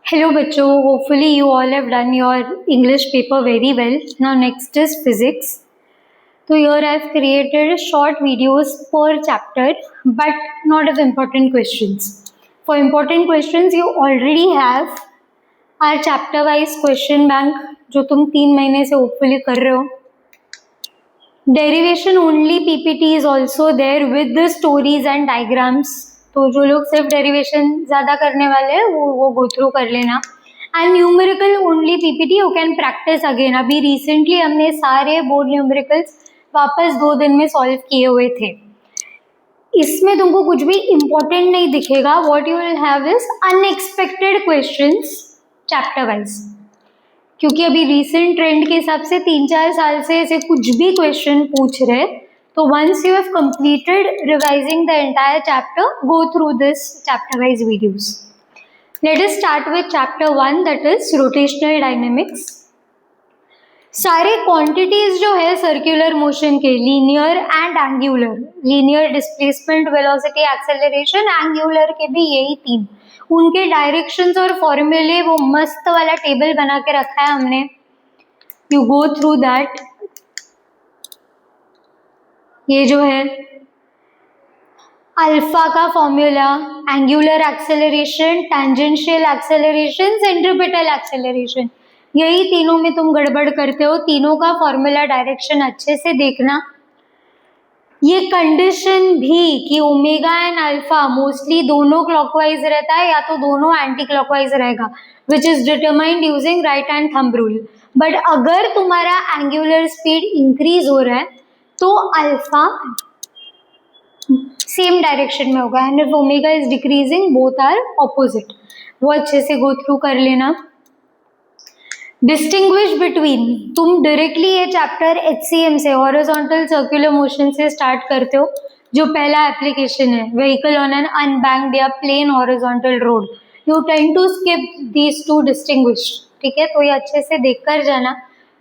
Hello बच्चों, hopefully you all have done your English paper very well. Now next is physics. So here I have created short videos per chapter but not of important questions. For important questions you already have our chapter wise question bank जो तुम 3 महीने से hopefully कर रहे हो. Derivation only PPT is also there with the stories and diagrams. तो जो लोग सिर्फ डेरिवेशन ज़्यादा करने वाले हैं वो गो थ्रू कर लेना. And numerical only PPT you can practice again. अभी रिसेंटली हमने सारे बोर्ड न्यूमेरिकल्स वापस 2 दिन में सॉल्व किए हुए थे. इसमें तुमको कुछ भी इम्पोर्टेंट नहीं दिखेगा. What you will have is unexpected questions chapter wise, क्योंकि अभी रिसेंट ट्रेंड के हिसाब से 3-4 साल से ऐसे कुछ भी क्वेश्चन पूछ रहे. तो once you have completed revising the entire chapter, go through this chapter wise videos. Let us start with chapter 1 that is rotational dynamics. सारे क्वांटिटीज जो है सर्कुलर मोशन के, linear and angular, linear displacement, velocity, acceleration, angular के भी यही 3, उनके directions और फॉर्मूले वो मस्त वाला टेबल बना के रखा है हमने. You go through that. ये जो है अल्फा का formula, angular acceleration, tangential acceleration, centripetal acceleration, यही तीनों में तुम गड़बड़ करते हो. तीनों का फॉर्मूला डायरेक्शन अच्छे से देखना. ये कंडीशन भी कि ओमेगा एंड अल्फा मोस्टली दोनों क्लॉकवाइज रहता है या तो दोनों एंटी क्लॉकवाइज रहेगा, which is determined using right hand thumb rule. But अगर तुम्हारा एंगुलर स्पीड इंक्रीज हो रहा है तो अल्फा सेम डायरेक्शन में होगा, and if omega is decreasing both are opposite. वो अच्छे से गो थ्रू कर लेना. डिस्टिंग्विश बिटवीन, तुम डायरेक्टली ये चैप्टर HCM से, हॉरिजॉन्टल सर्कुलर मोशन से स्टार्ट करते हो. जो पहला एप्लीकेशन है, व्हीकल ऑन एन अनबैंक्ड या plane horizontal road, you tend to skip these two distinguish. ठीक है, तो ये अच्छे से देख कर जाना.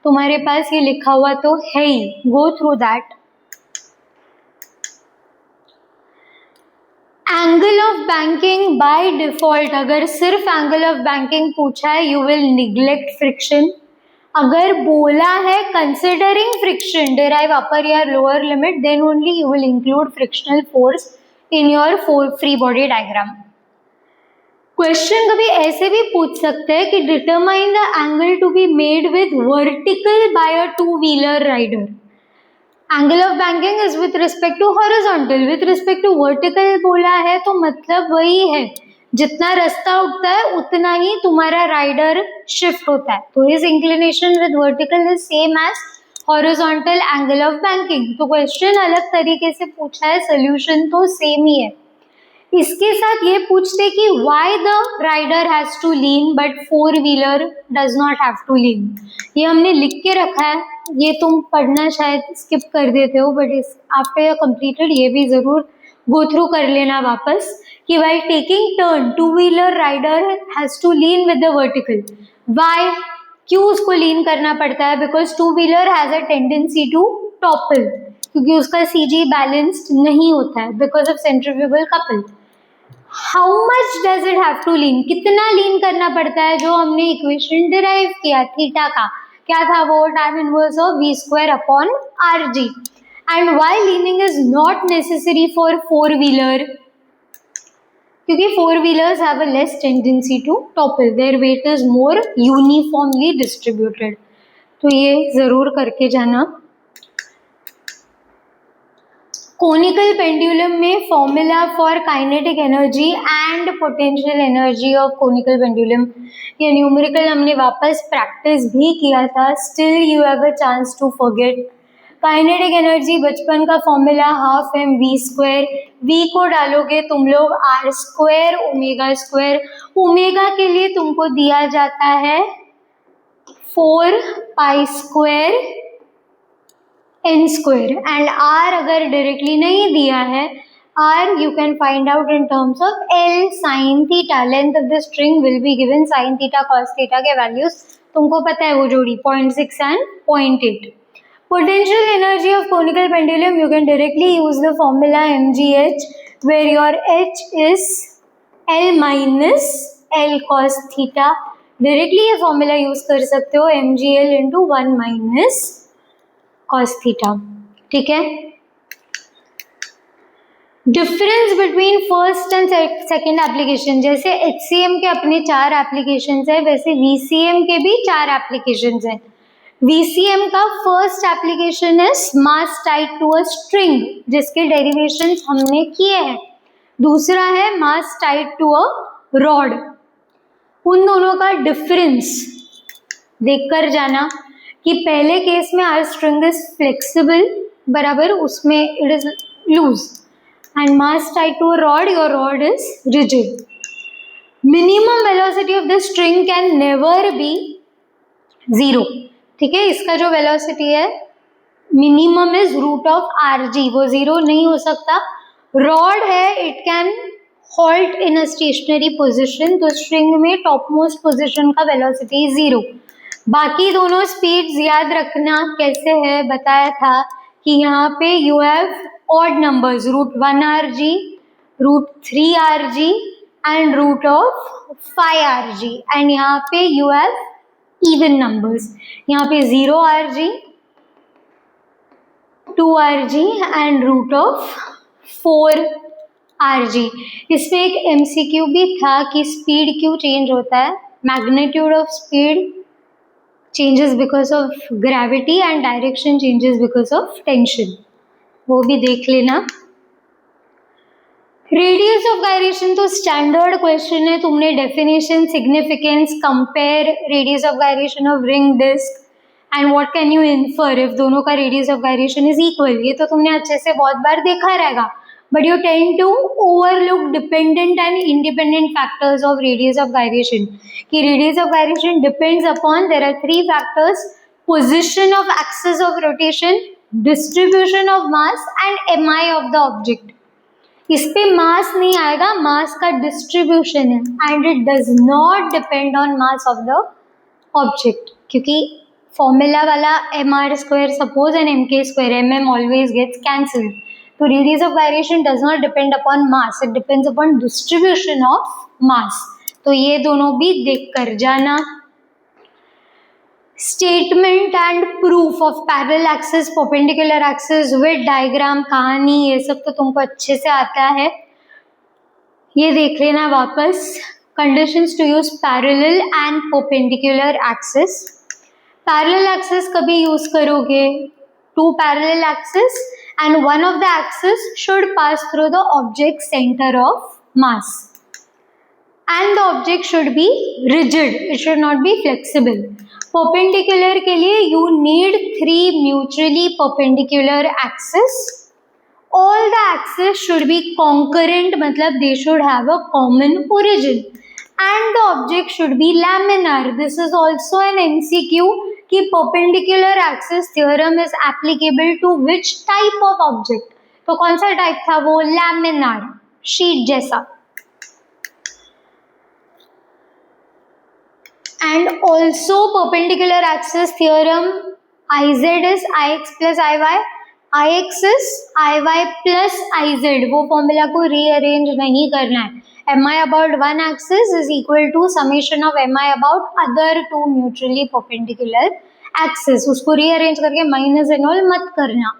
तुम्हारे पास ये लिखा हुआ तो है ही, go through that. Angle of banking by default, अगर सिर्फ एंगल ऑफ बैंकिंग पूछा है यू विल निग्लेक्ट फ्रिक्शन. अगर बोला है कंसिडरिंग फ्रिक्शन डिराइव अपर या lower limit, then only you will include frictional force in your free body diagram. Question कभी ऐसे भी पूछ सकते हैं कि determine the angle to be made with vertical by a two wheeler rider. Angle of banking is with respect to horizontal, with respect to vertical बोला है तो मतलब वही है, जितना रास्ता उठता है उतना ही तुम्हारा राइडर शिफ्ट होता है. तो his inclination with vertical is same as horizontal angle of banking. तो क्वेश्चन अलग तरीके से पूछा है, सोल्यूशन तो सेम ही है. इसके साथ ये पूछते कि why the rider has to lean but four wheeler does not have to lean. ये हमने लिख के रखा है, ये तुम पढ़ना शायद स्किप कर देते हो, बट इस आफ्टर यू कंप्लीटेड ये भी जरूर गो थ्रू कर लेना वापस कि while taking turn two wheeler rider has to lean with the vertical. Why, क्यों उसको लीन करना पड़ता है? Because two wheeler has a tendency to topple, क्योंकि उसका CG बैलेंस्ड नहीं होता है because of centrifugal couple. How much does it have to lean, कितना लीन करना पड़ता है? जो हमने इक्वेशन डिराइव किया थीटा का, क्या था वो? tan inverse of v² upon rg. And why leaning is not necessary for four wheeler, क्योंकि four wheelers have a less tendency to topple, their weight is more uniformly distributed. तो ये जरूर करके जाना. कोनिकल पेंडुलम में formula for kinetic energy and potential energy of conical pendulum, ये numerical हमने वापस प्रैक्टिस भी किया था. Still you have a chance to forget. Kinetic energy बचपन का फॉर्मूला 12mv². v को डालोगे तुम लोग r² ओमेगा². ओमेगा के लिए तुमको दिया जाता है 4π² n² एंड r अगर डायरेक्टली नहीं दिया है, r you can find out in terms of L sin theta. Length of the string will be given sin theta cos theta के values तुमको पता है वो जोड़ी 0.6 and 0.8. Potential energy of conical pendulum, you can directly use the formula mgh where your h is l minus l cos theta. Directly ये formula use कर सकते हो mgl into 1 minus cos theta. ठीक है. Difference between first and second application, जैसे HCM के अपने 4 applications है, वैसे VCM के भी 4 एप्लीकेशंस हैं. VCM का first application is mass tied to a string, जिसके डेरिवेशंस हमने किए हैं. दूसरा है mass tied to a rod. उन दोनों का डिफरेंस देखकर जाना कि पहले केस में आर स्ट्रिंग इज फ्लेक्सिबल बराबर, उसमें it is loose, and mass tied to a rod, your rod is rigid. Minimum velocity of the string can never be 0. ठीक है, इसका जो velocity है minimum is root of rg, वो 0 नहीं हो सकता. rod है, it can halt in a stationary position, तो string में topmost position का velocity 0. बाकी दोनों speeds याद रखना कैसे है, बताया था कि यहाँ पे you have odd numbers, root 1 rg, root 3 rg and root of 5 rg, and यहाँ पे you have even numbers, यहाँ पे 0 rg, 2 rg and root of 4 rg. इसमें एक MCQ भी था कि स्पीड क्यों चेंज होता है. Magnitude of speed changes because of gravity and direction changes because of tension, वो भी देख लेना. रेडियस ऑफ गायरेशन तो स्टैंडर्ड क्वेश्चन है. तुमने definition, significance, compare radius of gyration of ring disc and what can you infer if दोनों का radius of gyration is equal, ये तो तुमने अच्छे से बहुत बार देखा रहेगा. But you tend to overlook dependent and independent factors of radius of gyration. कि radius of gyration depends upon, there are 3 factors: position of axis of rotation, distribution of mass and mi of the object. इस पे mass नहीं आएगा, mass का distribution है and it does not depend on mass of the object, क्योंकि formula वाला mr² suppose and mk², mm always gets cancelled. तो radius of gyration does not depend upon mass, it depends upon distribution of mass. तो ये दोनों भी देख कर जाना. Statement and proof of parallel axis, perpendicular axis with diagram, कहानी, ये सब तो तुमको अच्छे से आता है, ये देख लेना वापस. Conditions to use parallel and perpendicular axis. Parallel axis कभी यूज करोगे? 2 parallel axis and one of the axis should pass through the object center of mass and the object should be rigid, it should not be flexible. Perpendicular के लिए you need 3 mutually perpendicular axis. All the axis should be concurrent, मतलब they should have a common origin and the object should be laminar. This is also an MCQ कि perpendicular axis theorem is applicable to which type of object. तो कौन सा type था वो? laminar, sheet जैसा. And also perpendicular axis theorem, iz is ix plus iy, ix is iy plus iz. वो formula को rearrange नहीं करना है. mi about one axis is equal to summation of mi about other 2 mutually perpendicular axis. उसको rearrange करके minus and all मत करना.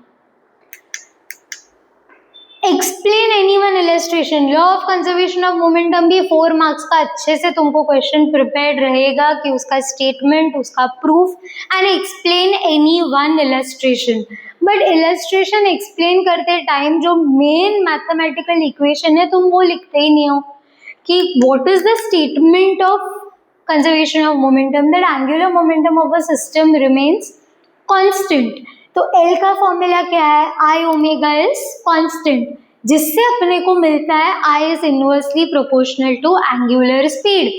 Explain any one illustration. Law of conservation of momentum भी 4 मार्क्स का अच्छे से तुमको क्वेश्चन प्रिपेयर्ड रहेगा कि उसका स्टेटमेंट, उसका proof and explain any one illustration. But illustration explain करते टाइम जो मेन मैथमेटिकल इक्वेशन है तुम वो लिखते ही नहीं हो कि what is the statement of conservation of momentum, that angular momentum of a system remains constant. तो L का फॉर्मूला क्या है? I ओमेगा इज कांस्टेंट, जिससे अपने को मिलता है I is inversely proportional to angular speed.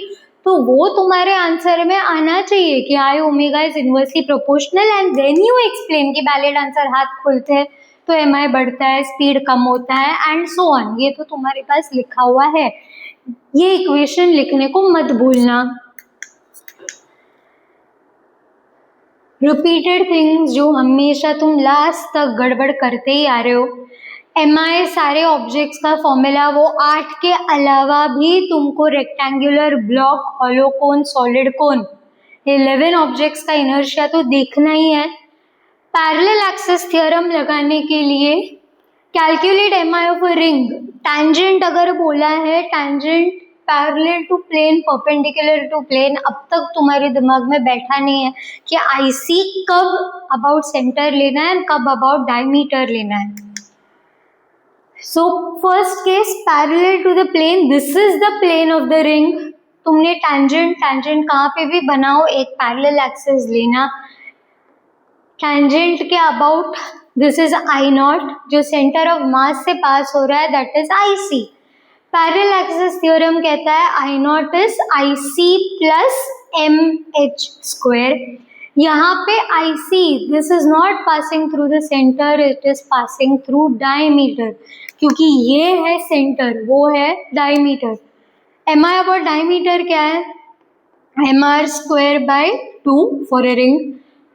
तो वो तुम्हारे आंसर में आना चाहिए कि I omega is inversely proportional and then you explain कि वैलिड आंसर हाथ खोलते हैं तो mi बढ़ता है, स्पीड कम होता है एंड सो ऑन. ये तो तुम्हारे पास लिखा हुआ है. ये इक्वेशन लिखने को मत भूलना. रिपीटेड थिंग्स जो हमेशा तुम लास्ट तक गड़बड़ करते ही आ रहे हो MI सारे ऑब्जेक्ट्स का फॉर्मूला वो 8 के अलावा भी तुमको रेक्टेंगुलर, ब्लॉक, हॉलो कोन, सॉलिड कोन, 11 ऑब्जेक्ट्स का इनर्शिया तो देखना ही है। पैरेलल एक्सिस थ्योरम लगाने के लिए calculate MI of a ring. Tangent अगर बोला है, tangent parallel to plane, perpendicular to plane, अब तक तुम्हारे दिमाग में बैठा नहीं है कि IC कब अबाउट सेंटर लेना है, कब अबाउट डायमीटर लेना है। So first case parallel to the plane, this is the plane of the ring. तुमने टैंजेंट कहाँ पे भी बनाओ, एक पैरेलल एक्सिस लेना, टैंजेंट के अबाउट दिस इज I0, जो सेंटर ऑफ मास से पास हो रहा है that is IC। Parallel axis theorem कहता है I0 is IC plus MH square. यहाँ पे IC this is not passing through the centre, it is passing through diameter, क्योंकि ये है सेंटर, वो है डायमीटर। MI अबाउट डायमीटर क्या है, MR square by 2 for a ring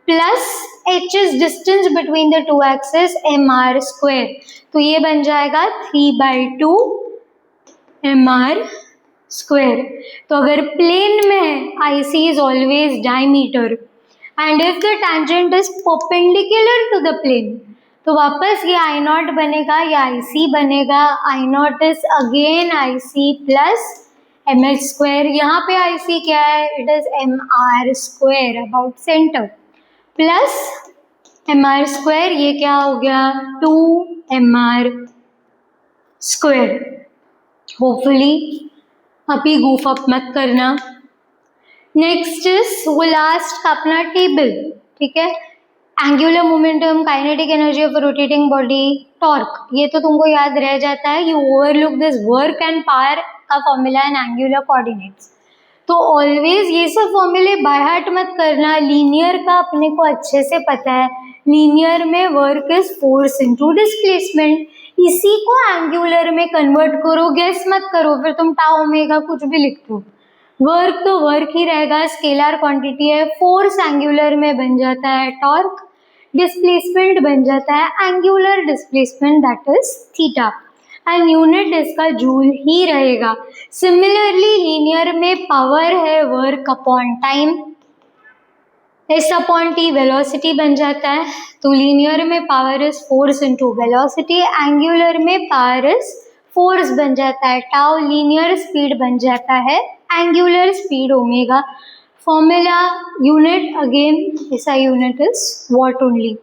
plus H is distance between the two axis, MR square, तो ये बन जाएगा 3/2 MR स्क्वायर। तो अगर प्लेन में है IC is always diameter and if the tangent is perpendicular to the plane, तो वापस ये I0 बनेगा, ये IC बनेगा। I0 is again IC plus MH square. यहाँ पे IC क्या है, it is MR square about centre plus MR square, ये क्या हो गया 2MR स्क्वायर। होपफुली अभी गूफ अप मत करना। नेक्स्ट इज वो लास्ट का अपना टेबल, ठीक है। Angular momentum, kinetic energy of rotating body, torque, ये तो तुमको याद रह जाता है। You overlook this work and power का फॉर्मूला इन एंगुलर कोऑर्डिनेट्स। तो ऑलवेज ये सब फॉर्मूले बाय हार्ट मत करना। लीनियर का अपने को अच्छे से पता है, लीनियर में work is force into displacement. इसी को एंगुलर में कन्वर्ट करो, गेस मत करो, फिर तुम टाउ ओमेगा कुछ भी लिख दो, वर्क तो वर्क ही रहेगा, स्केलर क्वांटिटी है। फोर्स एंगुलर में बन जाता है टॉर्क, डिस्प्लेसमेंट बन जाता है angular displacement that is theta, and unit इसका जूल ही रहेगा। सिमिलरली लीनियर में पावर है work upon time, S upon T velocity बन जाता है। तो लीनियर में power is force into velocity, angular में पावर इज फोर्स बन जाता है टाउ, लीनियर स्पीड बन जाता है angular speed omega. Formula unit again ऐसा unit is watt only.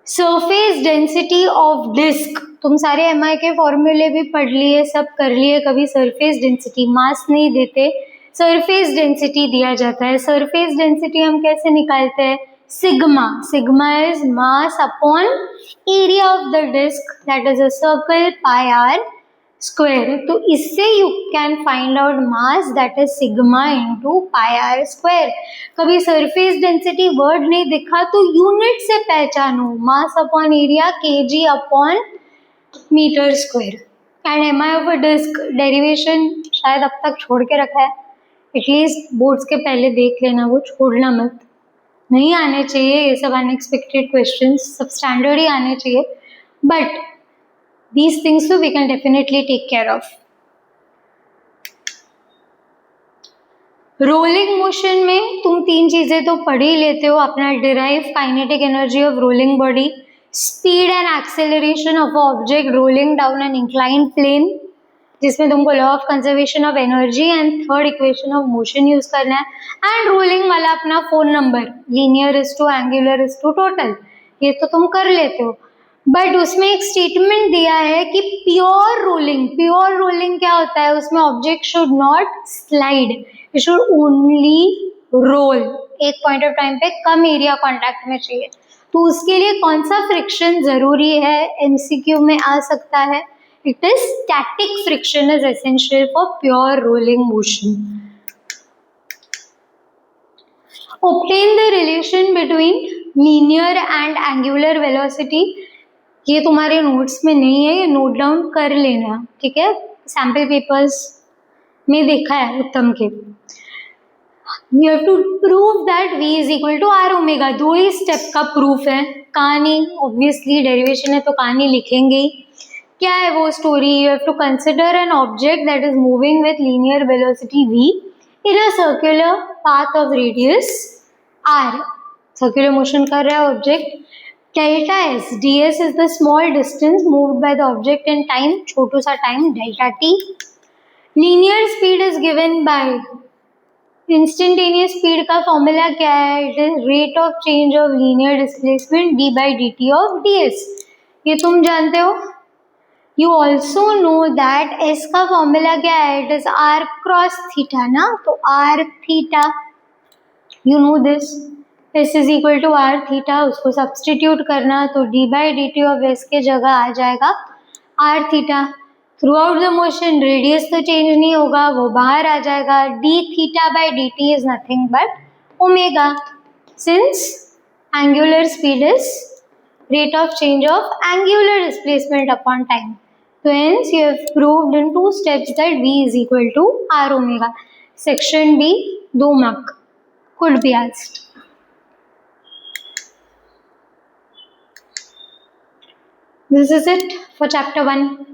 Surface density of disc, तुम सारे MI के फॉर्मूले भी पढ़ लिए, सब कर लिए, कभी सरफेस डेंसिटी मास नहीं देते, सरफेस डेंसिटी दिया जाता है। सरफेस डेंसिटी हम कैसे निकालते हैं, sigma, sigma is mass upon area of the disc that is a circle pi r square. तो इससे you can find out mass that is sigma into pi r square. कभी सरफेस डेंसिटी वर्ड नहीं दिखा तो unit से पहचानो, mass upon area kg upon metre square. And MI of a disc derivation शायद अब तक छोड़ के रखा है, एटलीस्ट बोर्ड्स के पहले देख लेना, वो छोड़ना मत, नहीं आने चाहिए ये सब अनएक्सपेक्टेड क्वेश्चंस, सब स्टैंडर्ड ही आने चाहिए, but these things we can definitely take care of. Rolling motion में तुम 3 चीजें तो पढ़ ही लेते हो, अपना derive kinetic energy of rolling body, speed and acceleration of object rolling down an inclined plane, जिसमें तुमको law of conservation of energy and third equation of motion use करना है, एंड रोलिंग वाला अपना 4 number, linear is to angular is to total, ये तो तुम कर लेते हो। बट उसमें एक स्टेटमेंट दिया है कि प्योर रोलिंग क्या होता है, उसमें object should not slide, it should only roll, एक पॉइंट ऑफ टाइम पे कम एरिया कॉन्टैक्ट में चाहिए। तो उसके लिए कौन सा फ्रिक्शन जरूरी है, MCQ में आ सकता है, it is static friction is essential for pure rolling motion. Obtain the relation between linear and angular velocity, ये तुम्हारे नोट्स में नहीं है, ये नोट डाउन कर लेना, ठीक है, सैम्पल पेपर्स में देखा है उत्तम के। You have to prove that v is equal to r omega. 2 he step का प्रूफ है, कहानी ऑब्वियसली डेरिवेशन है तो कहानी लिखेंगे ही. क्या है वो story? You have to consider an object that is moving with linear velocity v in a circular path of radius r. Circular motion कर रहा है object. Delta s, ds is the small distance moved by the object in time, छोटू सा time delta t. linear speed is given by, instantaneous speed का formula क्या है? It is rate of change of linear displacement d by dt of ds. ये तुम जानते हो. You also know that s का फॉर्मूला क्या है? It is r cross theta ना, तो r theta, you know this. s is equal to r theta, उसको सब्सटीट्यूट करना तो d by dt of s के जगह आ जाएगा r theta. Through out the motion radius तो चेंज नहीं होगा, वो बाहर आ जाएगा. d theta by D T is nothing but omega, since angular speed is rate of change of angular displacement upon time. So hence you have proved in 2 steps that v is equal to r omega. Section B, 2 mark, could be asked. This is it for chapter 1.